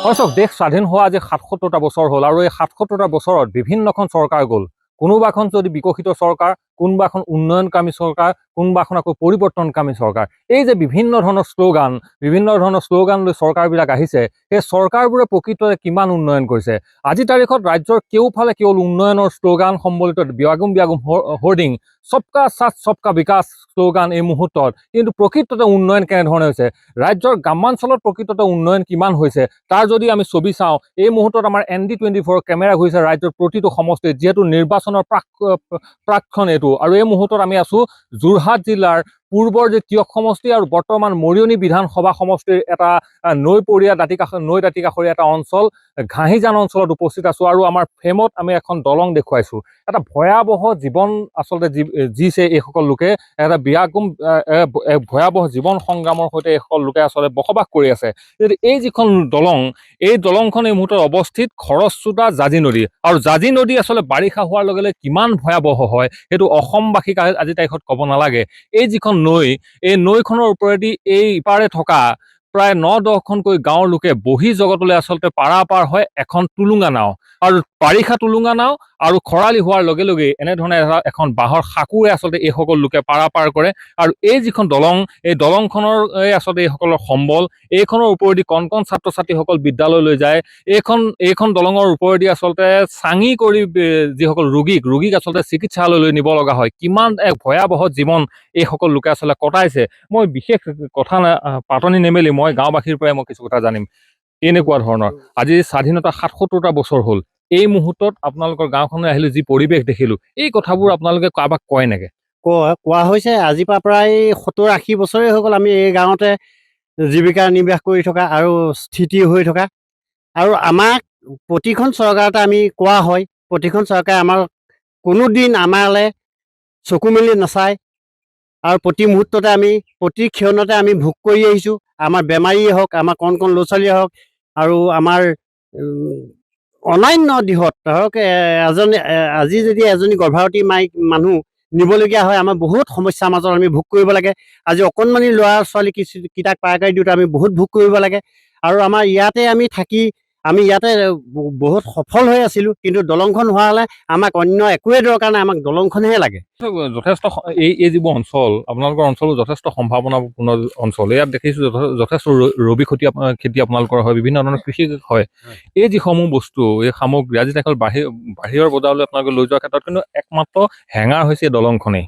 চাওক দেশ স্বাধীন হোৱা আজি ৭৭টা বছৰ হ'ল আৰু এই ৭৭টা বছৰত বিভিন্নখন চৰকাৰ গ'ল। কোনোবাখন যদি বিকশিত চৰকাৰ, কোনোবাখন উন্নয়নকামী চৰকাৰ, কোনোবাখন আকৌ পৰিৱৰ্তনকামী চৰকাৰ। এই যে বিভিন্ন ধৰণৰ শ্লোগান লৈ চৰকাৰবিলাক আহিছে, সেই চৰকাৰবোৰে প্ৰকৃততে কিমান উন্নয়ন কৰিছে? আজিৰ তাৰিখত ৰাজ্যৰ কেউফালে কেৱল উন্নয়নৰ শ্লোগান সম্বলিত বিয়াগুম হোৰ্ডিং, সবকা সাথ সবকা বিকাশ শ্লোগান এই মুহূৰ্তত, কিন্তু প্ৰকৃততে উন্নয়ন কেনেধৰণে হৈছে? ৰাজ্যৰ গ্ৰামাঞ্চলত প্ৰকৃততে উন্নয়ন কিমান হৈছে তাৰ যদি আমি ছবি চাওঁ, এই মুহূৰ্তত আমাৰ ND24 কেমেৰা ঘূৰিছে ৰাজ্যৰ প্ৰতিটো সমষ্টিত, যিহেতু নিৰ্বাচনৰ প্ৰাক্ষণ এইটো। আৰু এই মুহূৰ্তত আমি আছো যোৰহাট জিলাৰ পূৰ্বৰ যে তিয়ক সমষ্টি আৰু বৰ্তমান মৰিয়নি বিধানসভা সমষ্টিৰ এটা নৈ দাঁতি কাষৰীয়া এটা অঞ্চল, ঘাঁহিজান অঞ্চলত উপস্থিত আছো। আৰু আমাৰ ফ্ৰেমত আমি এখন দলং দেখুৱাইছো। এটা ভয়াৱহ জীৱন আচলতে জিছে এইসকল লোকে, এটা ভয়াৱহ জীৱন সংগ্ৰামৰ সৈতে এইসকল লোকে আচলতে বসবাস কৰি আছে। এই যিখন দলং, এই দলংখন এই মুহূৰ্তত অৱস্থিত খৰস্ৰোতা জাঁজি নদী। আৰু জাঁজি নদী আচলতে বাৰিষা হোৱাৰ লগে লগে কিমান ভয়াৱহ হয় সেইটো অসমবাসীক আজিৰ তাৰিখত ক'ব নালাগে। এই যিখন নৈ, এই নৈখনৰ ওপৰেদি এই ইপাৰে থকা প্ৰায় ৯-১০খনকৈ গাঁৱৰ লোকে বহি জগতলৈ আচলতে পাৰাপাৰ হয় এখন টুলুঙা নাও। আৰু বাৰিষা টুলুঙা নাও আৰু খৰালি হোৱাৰ লগে লগে এনেধৰণে এখন বাঁহৰ সাঁকোৰে আচলতে এইসকল লোকে পাৰাপাৰ কৰে। আৰু এই যিখন দলং, এই দলংখনৰ আচলতে এইসকলৰ সম্বল, এইখনৰ ওপৰেদি কণ ছাত্ৰ ছাত্ৰীসকল বিদ্যালয়লৈ যায়। এইখন দলঙৰ ওপৰেদি আচলতে চাঙি কৰি যিসকল ৰোগীক আচলতে চিকিৎসালয়লৈ নিব লগা হয়। কিমান এক ভয়াৱহ জীৱন এইসকল লোকে আচলতে কটাইছে। মই বিশেষ কথা পাতনি নেমেলি মই গাঁওবাসীৰ পৰাই মই কিছু কথা জানিম। এনেকুৱা ধৰণৰ আজি স্বাধীনতা ৭৭টা বছৰ হ'ল, এই মুহূৰ্তত আপোনালোকৰ গাঁওখনলৈ আহিলো, যি পৰিৱেশ দেখিলো, এই কথাবোৰ আপোনালোকে কাৰোবাক কয় নেকি? কোৱা হৈছে। আজিৰ পৰা প্ৰায় ৭০-৮০ বছৰেই হৈ গ'ল আমি এই গাঁৱতে জীৱিকা নিৰ্বাহ কৰি থকা আৰু স্থিতি হৈ থকা। আৰু আমাক প্ৰতিখন চৰকাৰতে আমি কোৱা হয়, প্ৰতিখন চৰকাৰে আমাৰ কোনোদিন আমালৈ চকু মেলি নাচায়। আৰু প্ৰতি মুহূৰ্ততে প্ৰতি ক্ষণতে আমি ভোগ কৰি আহিছোঁ। আমাৰ বেমাৰীয়ে হওক, আমাৰ কণ ল'ৰা ছোৱালীয়ে হওক, আৰু আমাৰ অন্যান্য দিশত ধৰক আজি যদি এজনী গৰ্ভৱতী মানুহ নিবলগীয়া হয়, আমাৰ বহুত সমস্যাৰ মাজত আমি ভোগ কৰিব লাগে। আজি অকণমানি ল'ৰা ছোৱালী কিতাপ পাৰকাৰী দিওঁতে আমি বহুত ভোগ কৰিব লাগে। আৰু আমাৰ ইয়াতে আমি থাকি আমি ইয়াতে বহুত সফল হৈ আছিলোঁ, কিন্তু দলংখন হোৱা হ'লে আমাক অন্য একোৱেই দৰকাৰ নাই, আমাক দলংখনহে লাগে। যথেষ্ট এই যিবোৰ অঞ্চল, আপোনালোকৰ অঞ্চলো যথেষ্ট সম্ভাৱনাপূৰ্ণ অঞ্চল। ইয়াত দেখিছোঁ যথেষ্ট ৰবি খেতি আপোনালোকৰ হয়, বিভিন্ন ধৰণৰ কৃষি হয়। এই যিসমূহ বস্তু, এই সামগ্ৰী আজি তাইকল বাহিৰৰ বজাৰলৈ আপোনালোকে লৈ যোৱাৰ ক্ষেত্ৰত কিন্তু একমাত্ৰ হেঙাৰ হৈছে দলংখনেই।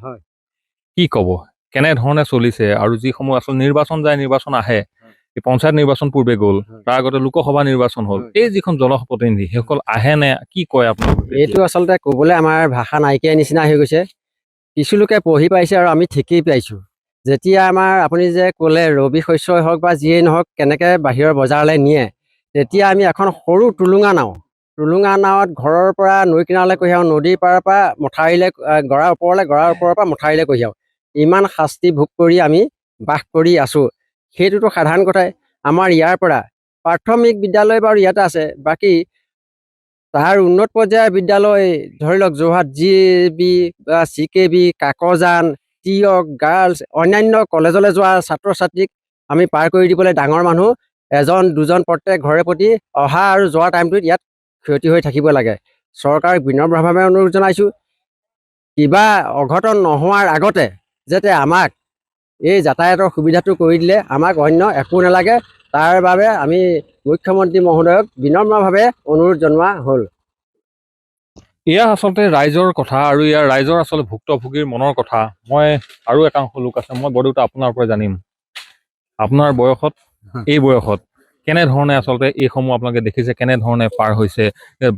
কি ক'ব, কেনেধৰণে চলিছে? আৰু যিসমূহ আচলতে নিৰ্বাচন আহে, পঞ্চায়ত নিৰ্বাচন পূৰ্বে গ'ল, তাৰ আগতে লোকসভা নিৰ্বাচন হ'ল, এই যিখন জনপ্ৰতিনিধি সেইসকল আহে নে? কি কয় আপোনালোকে? এইটো আচলতে ক'বলৈ আমাৰ ভাষা নাইকিয়া নিচিনা হৈ গৈছে। কিছু লোকে পঢ়ি পাইছে আৰু আমি ঠিকেই পাইছোঁ। যেতিয়া আপুনি যে ক'লে ৰবি শস্যই হওক বা যিয়েই নহওক কেনেকৈ বাহিৰৰ বজাৰলৈ নিয়ে, তেতিয়া আমি এখন সৰু টুলুঙা নাৱত ঘৰৰ পৰা নৈ কিনাৰলৈ কঢ়িয়াওঁ, নদীৰ পাৰৰ পৰা মথাউৰিলৈ, গৰাৰ ওপৰৰ পৰা মথাউৰিলৈ কঢ়িয়াওঁ। ইমান শাস্তি ভোগ কৰি আমি বাস কৰি আছোঁ। সেইটোতো সাধাৰণ কথাই। আমাৰ ইয়াৰ পৰা প্ৰাথমিক বিদ্যালয় বাৰু ইয়াতে আছে, বাকী তাৰ উন্নত পৰ্যায়ৰ বিদ্যালয় ধৰি লওক যোৰহাট GAV বা CKV, কাকজান, তিয়ক, গাৰ্লছ, অন্যান্য কলেজলৈ যোৱা ছাত্ৰ ছাত্ৰীক আমি পাৰ কৰি দিবলৈ ডাঙৰ মানুহ এজন দুজন প্ৰত্যেক ঘৰে প্ৰতি অহা আৰু যোৱাৰ টাইমটোত ইয়াত ক্ষতি হৈ থাকিব লাগে। চৰকাৰক বিনম্ৰভাৱে অনুৰোধ জনাইছোঁ, কিবা অঘটন নোহোৱাৰ আগতে যাতে আমাক এই যাতায়াতৰ সুবিধাটো কৰি দিলে আমাক অন্য একো নালাগে। তাৰ বাবে আমি মুখ্যমন্ত্ৰী মহোদয়ক বিনম্ৰভাৱে অনুৰোধ জনোৱা হ'ল। এয়া আচলতে ৰাইজৰ কথা, আৰু ইয়াৰ ৰাইজৰ আচলতে ভুক্তভোগীৰ মনৰ কথা। মই আৰু একাংশ লোক আছে, মই বৰদেউতা আপোনাৰ পৰা জানিম, আপোনাৰ বয়সত, এই বয়সত কেনেধৰণে আচলতে এইসমূহ আপোনালোকে দেখিছে, কেনেধৰণে পাৰ হৈছে?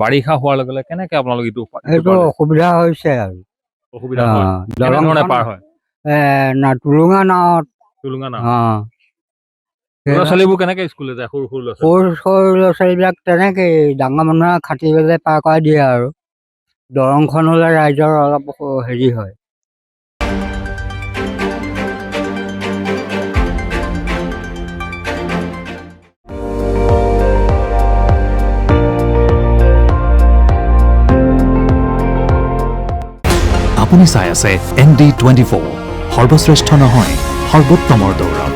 বাৰিষা হোৱাৰ লগে লগে কেনেকে আপোনালোকে এইটো অসুবিধা হৈছে আৰু অসুবিধা হয়, কেনেধৰণে পাৰ হয়? টুলুঙা নাৱত। ল'ৰা ছোৱালীবোৰ কেনেকে স্কুললৈ যায়? সৰু ল'ৰা ছোৱালীবিলাক তেনেকেই ডাঙৰ মানুহে খাটি পেলাই পাৰ কৰাই দিয়ে। আৰু দলংখন হ'লে ৰাইজৰ অলপ হেৰি হয়। আপুনি চাই আছে ND24, সৰ্বশ্ৰেষ্ঠ নহয়, সৰ্বোত্তমৰ দৌৰত।